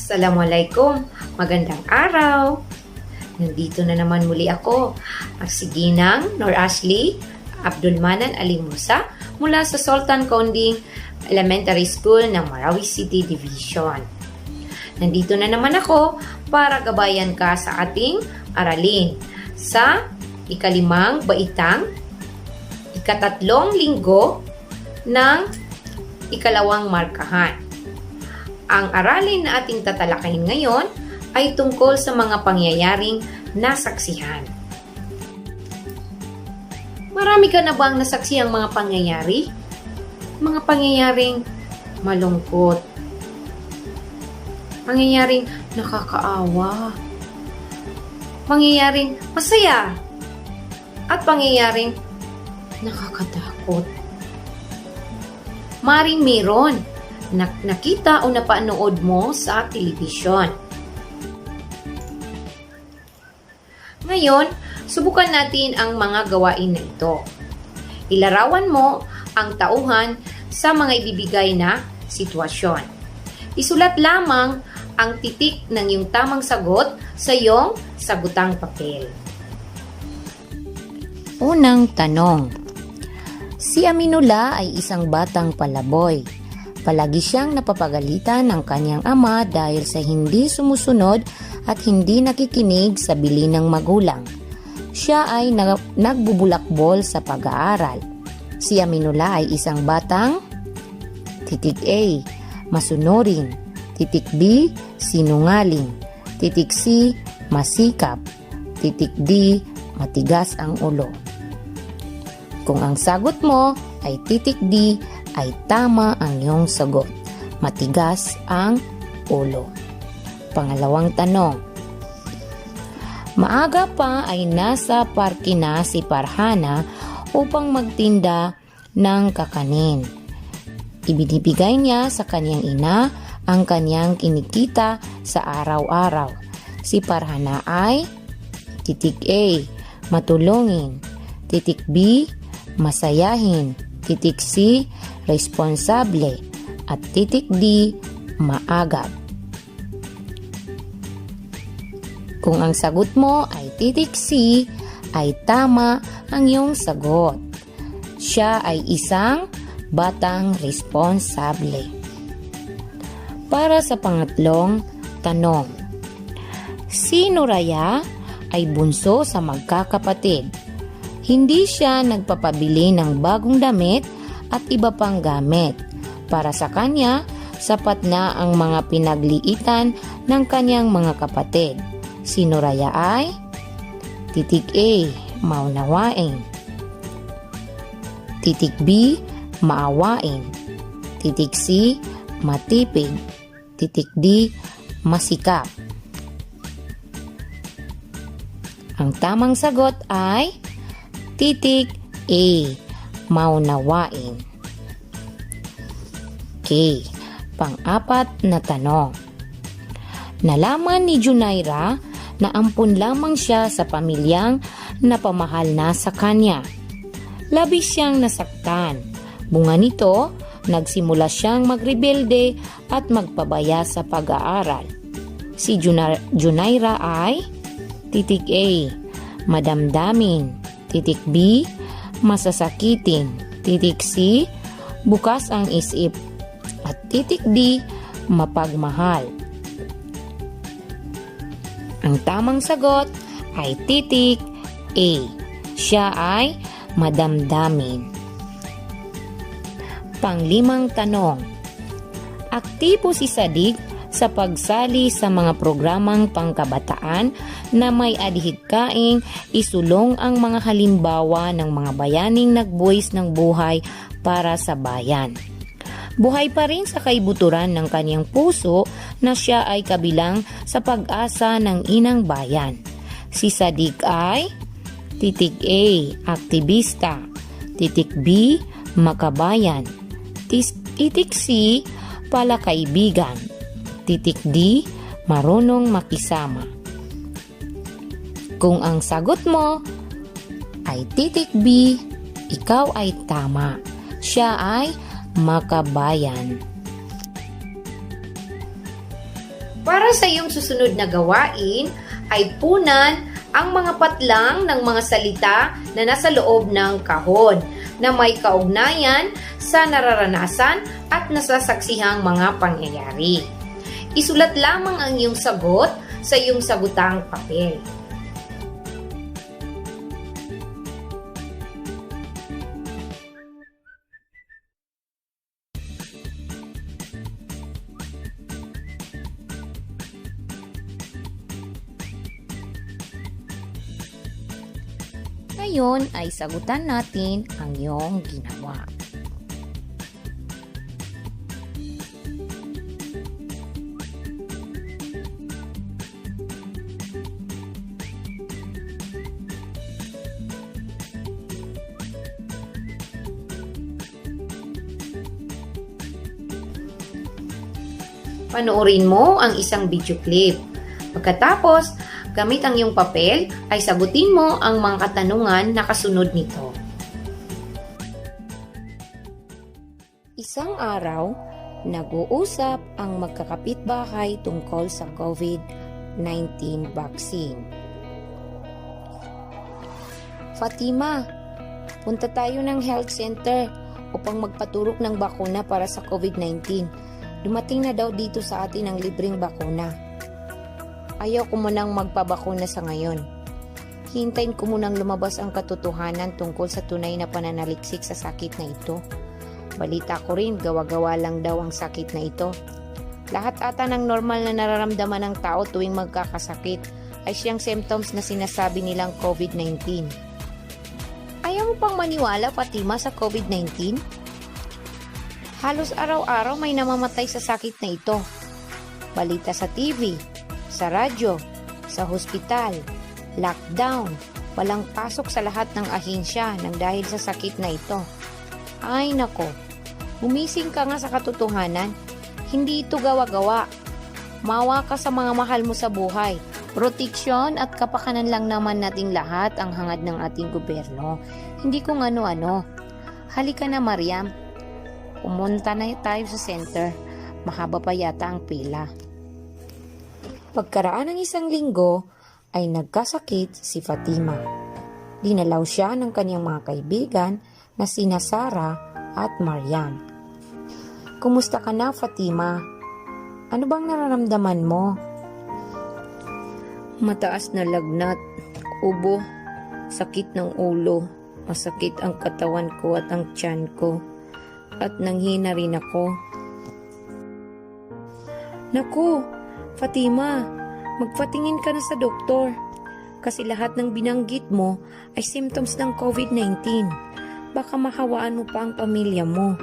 Assalamualaikum, magandang araw. Nandito na naman muli ako, ang si Ginang Nor Ashley Abdul Manan Ali Musa mula sa Sultan Konding Elementary School ng Marawi City Division. Nandito na naman ako para gabayan ka sa ating aralin sa ikalimang baitang, ikatatlong linggo ng ikalawang markahan. Ang aralin na ating tatalakayin ngayon ay tungkol sa mga pangyayaring nasaksihan. Marami ka na bang nasaksihang mga pangyayari? Mga pangyayaring malungkot, pangyayaring nakakaawa, pangyayaring masaya, at pangyayaring nakakatakot. Maring meron nakita o napanood mo sa telebisyon. Ngayon, subukan natin ang mga gawain na ito. Ilarawan mo ang tauhan sa mga ibibigay na sitwasyon. Isulat lamang ang titik ng iyong tamang sagot sa iyong sagutang papel. Unang tanong. Si Aminullah ay isang batang palaboy. Palagi siyang napapagalitan ng kanyang ama dahil sa hindi sumusunod at hindi nakikinig sa bilin ng magulang. Siya ay nagbubulakbol sa pag-aaral. Si Aminullah ay isang batang titik A, masunurin, titik B, sinungaling, titik C, masikap, titik D, matigas ang ulo. Kung ang sagot mo ay titik D, ay tama ang iyong sagot. Matigas ang ulo. Pangalawang tanong. Maaga pa ay nasa parke na si Farhana upang magtinda ng kakanin. Ibinibigay niya sa kanyang ina ang kanyang kinikita sa araw-araw. Si Farhana ay titik A, matulungin, titik B, masayahin, titik C, responsable, at titik D, maagap. Kung ang sagot mo ay titik C, ay tama ang iyong sagot. Siya ay isang batang responsable. Para sa pangatlong tanong. Si Nuraya ay bunso sa magkakapatid. Hindi siya nagpapabili ng bagong damit at iba pang gamit. Para sa kanya, sapat na ang mga pinagliitan ng kanyang mga kapatid. Si Nuraya ay titik A, maunawain, titik B, maawain, titik C, matipid, titik D, masikap. Ang tamang sagot ay titik A, maunawain. Okay, pang-apat na tanong. Nalaman ni Junaira na ampun lamang siya sa pamilyang napamahal na sa kanya. Labis siyang nasaktan. Bunga nito, nagsimula siyang magrebelde at magpabaya sa pag-aaral. Si Junaira ay titik A, madamdamin, titik B, masasakitin, titik C, bukas ang isip, at titik D, mapagmahal. Ang tamang sagot ay titik A. Siya ay madamdamin. Panglimang tanong. Aktibo si Sadik sa pagsali sa mga programang pangkabataan na may adhikaing isulong ang mga halimbawa ng mga bayaning nagbuwis ng buhay para sa bayan. Buhay pa rin sa kaibuturan ng kanyang puso na siya ay kabilang sa pag-asa ng inang bayan. Si Sadik ay titik A, aktivista, titik B, makabayan, titik C, palakaibigan, titik D, marunong makisama. Kung ang sagot mo ay titik B, ikaw ay tama. Siya ay makabayan. Para sa iyong susunod na gawain ay punan ang mga patlang ng mga salita na nasa loob ng kahon na may kaugnayan sa nararanasan at nasasaksihang mga pangyayari. Isulat lamang ang iyong sagot sa iyong sagutang papel. Ngayon ay sagutan natin ang iyong ginawa. Panoorin mo ang isang video clip. Pagkatapos, gamit ang iyong papel ay sagutin mo ang mga katanungan na kasunod nito. Isang araw, nag-uusap ang magkakapitbahay tungkol sa COVID-19 vaccine. Fatima, punta tayo ng health center upang magpaturok ng bakuna para sa COVID-19. Dumating na daw dito sa atin ang libreng bakuna. Ayaw ko munang magpabakuna sa ngayon. Hintayin ko munang lumabas ang katotohanan tungkol sa tunay na pananaliksik sa sakit na ito. Balita ko rin, gawa-gawa lang daw ang sakit na ito. Lahat ata ng normal na nararamdaman ng tao tuwing magkakasakit ay siyang symptoms na sinasabi nilang COVID-19. Ayaw mo pang maniwala, Fatima, sa COVID-19? Halos araw-araw may namamatay sa sakit na ito. Balita sa TV, sa radyo, sa hospital, lockdown, walang pasok sa lahat ng ahensya nang dahil sa sakit na ito. Ay nako, gumising ka nga sa katotohanan, hindi ito gawa-gawa. Mawa ka sa mga mahal mo sa buhay. Proteksyon at kapakanan lang naman nating lahat ang hangad ng ating gobyerno. Hindi kung ano-ano. Halika na, Mariam. Pumunta na tayo sa center. Mahaba pa yata ang pila. Pagkaraan ng isang linggo, ay nagkasakit si Fatima. Dinalaw siya ng kanyang mga kaibigan na sina Sarah at Mariam. Kumusta ka na, Fatima? Ano bang nararamdaman mo? Mataas na lagnat, ubo, sakit ng ulo, masakit ang katawan ko at ang tiyan ko. At nanghina rin ako. Naku, Fatima, magpatingin ka na sa doktor. Kasi lahat ng binanggit mo ay symptoms ng COVID-19. Baka mahawaan mo pa ang pamilya mo.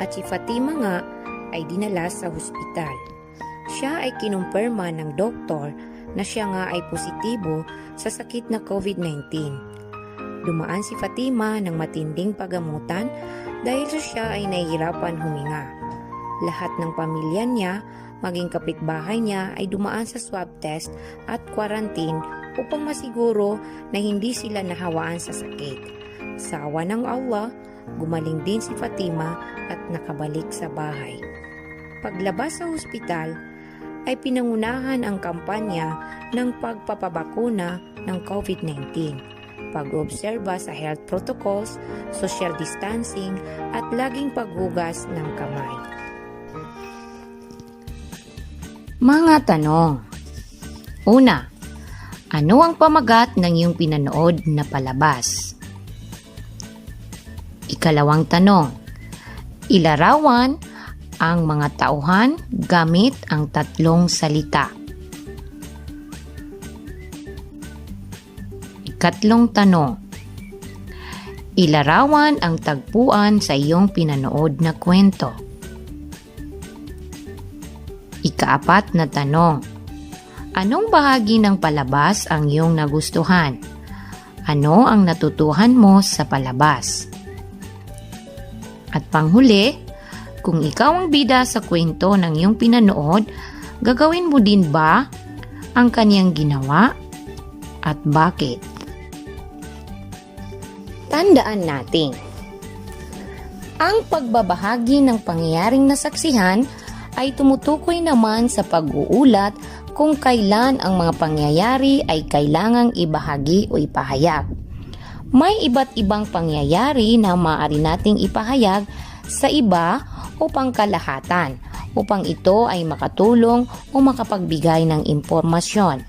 At si Fatima nga ay dinala sa hospital. Siya ay kinumpirma ng doktor na siya nga ay positibo sa sakit na COVID-19. Dumaan si Fatima ng matinding pagamutan dahil siya ay nahihirapan huminga. Lahat ng pamilya niya, maging kapitbahay niya ay dumaan sa swab test at quarantine upang masiguro na hindi sila nahawaan sa sakit. Sa awa ng Allah, gumaling din si Fatima at nakabalik sa bahay. Paglabas sa ospital, ay pinangunahan ang kampanya ng pagpapabakuna ng COVID-19. Pag-obserba sa health protocols, social distancing, at laging paghugas ng kamay. Mga tanong. Una, ano ang pamagat ng iyong pinanood na palabas? Ikalawang tanong, ilarawan ang mga tauhan gamit ang tatlong salita. Ikatlong tanong, ilarawan ang tagpuan sa iyong pinanood na kwento. Ikaapat na tanong, anong bahagi ng palabas ang iyong nagustuhan? Ano ang natutuhan mo sa palabas? At panghuli, kung ikaw ang bida sa kwento ng iyong pinanood, gagawin mo din ba ang kaniyang ginawa at bakit? Tandaan natin, ang pagbabahagi ng pangyayaring nasaksihan ay tumutukoy naman sa pag-uulat kung kailan ang mga pangyayari ay kailangang ibahagi o ipahayag. May iba't ibang pangyayari na maaari nating ipahayag sa iba o pangkalahatan upang ito ay makatulong o makapagbigay ng impormasyon.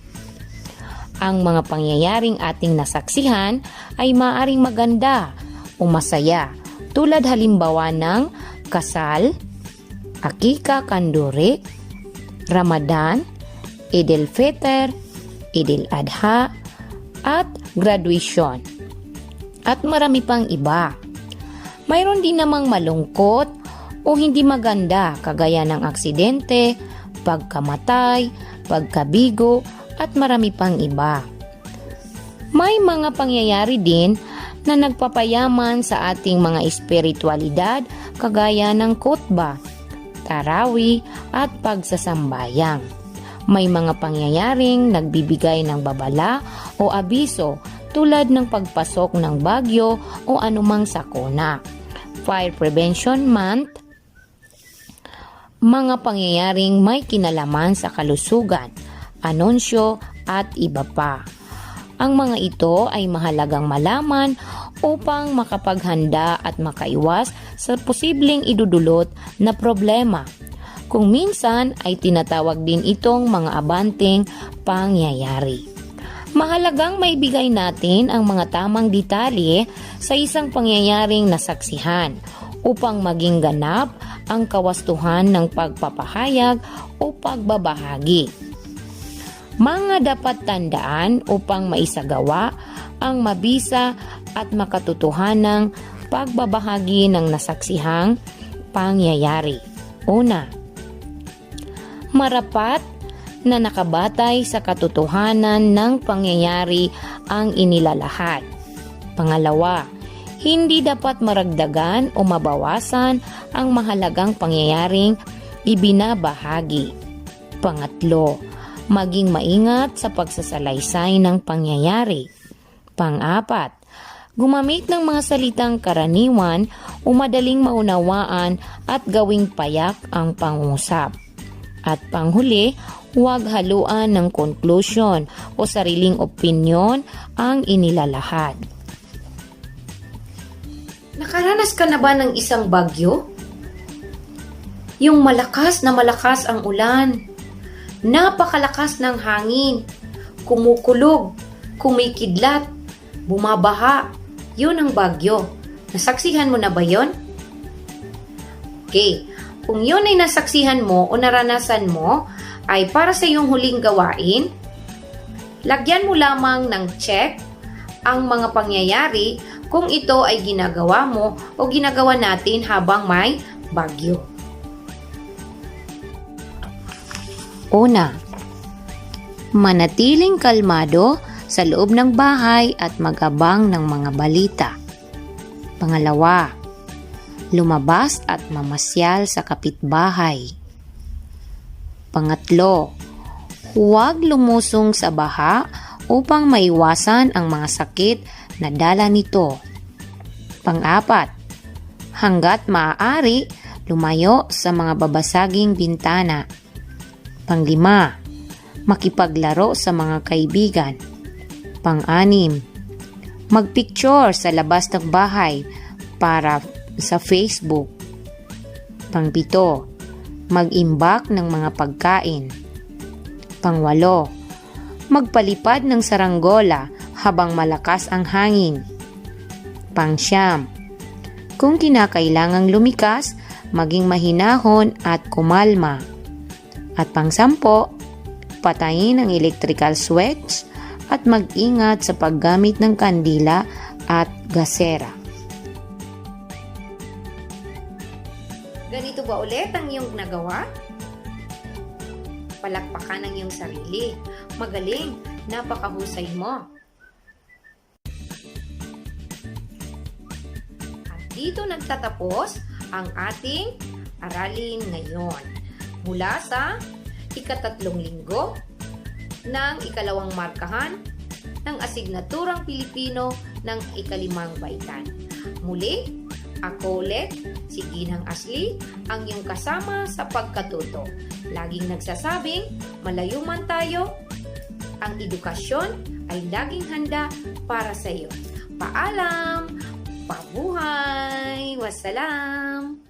Ang mga pangyayaring ating nasaksihan ay maaaring maganda o masaya, tulad halimbawa ng kasal, akika kanduri, Ramadan, Eid al-Fitr, Eid al-Adha, at graduation, at marami pang iba. Mayroon din namang malungkot o hindi maganda kagaya ng aksidente, pagkamatay, pagkabigo, at marami pang iba. May mga pangyayari din na nagpapayaman sa ating mga espiritualidad kagaya ng khutbah, tarawih, at pagsasambayang. May mga pangyayaring nagbibigay ng babala o abiso tulad ng pagpasok ng bagyo o anumang sakuna. Fire Prevention Month, mga pangyayaring may kinalaman sa kalusugan, anunsyo at iba pa. Ang mga ito ay mahalagang malaman upang makapaghanda at makaiwas sa posibleng idudulot na problema. Kung minsan ay tinatawag din itong mga abanteng pangyayari. Mahalagang maibigay natin ang mga tamang detalye sa isang pangyayaring nasaksihan upang maging ganap ang kawastuhan ng pagpapahayag o pagbabahagi. Mga dapat tandaan upang maisagawa ang mabisa at makatotohanang pagbabahagi ng nasaksihang pangyayari. Una, marapat na nakabatay sa katotohanan ng pangyayari ang inilalahad. Pangalawa, hindi dapat maragdagan o mabawasan ang mahalagang pangyayaring ibinabahagi. Pangatlo, maging maingat sa pagsasalaysay ng pangyayari. Pang-apat, gumamit ng mga salitang karaniwan o madaling maunawaan at gawing payak ang pangungusap. At panghuli, huwag haluan ng conclusion o sariling opinyon ang inilalahad. Nakaranas ka na ba ng isang bagyo? Yung malakas ang ulan. Napakalakas ng hangin, kumukulog, kumikidlat, bumabaha. Yun ang bagyo. Nasaksihan mo na ba yun? Okay, kung yun ay nasaksihan mo o naranasan mo, ay para sa iyong huling gawain, lagyan mo lamang ng check ang mga pangyayari kung ito ay ginagawa mo o ginagawa natin habang may bagyo. Una, manatiling kalmado sa loob ng bahay at mag-abang ng mga balita. Pangalawa, lumabas at mamasyal sa kapitbahay. Pangatlo, huwag lumusong sa baha upang maiwasan ang mga sakit na dala nito. Pang-apat, hanggat maaari, lumayo sa mga babasaging bintana. Pang-lima, makipaglaro sa mga kaibigan. Pang-anim, magpicture sa labas ng bahay para sa Facebook. Pang-pito, mag-imbak ng mga pagkain. Pang-walo, magpalipad ng saranggola habang malakas ang hangin. Pang-siyam, kung kinakailangang lumikas, maging mahinahon at kumalma. At pang-sampo, patayin ang electrical switch at mag-ingat sa paggamit ng kandila at gasera. Ganito ba ulit ang iyong nagawa? Palakpakan ang iyong sarili. Magaling, napakahusay mo. At dito nagtatapos ang ating aralin ngayon. Mula sa ika-3 linggo ng ikalawang markahan ng asignaturang Pilipino ng ika-5 baitan. Muli, Ako ulit, si Ginang Ashley, ang iyong kasama sa pagkatuto. Laging nagsasabing, malayo man tayo, ang edukasyon ay laging handa para sa iyo. Paalam! Pabuhay! Wassalam!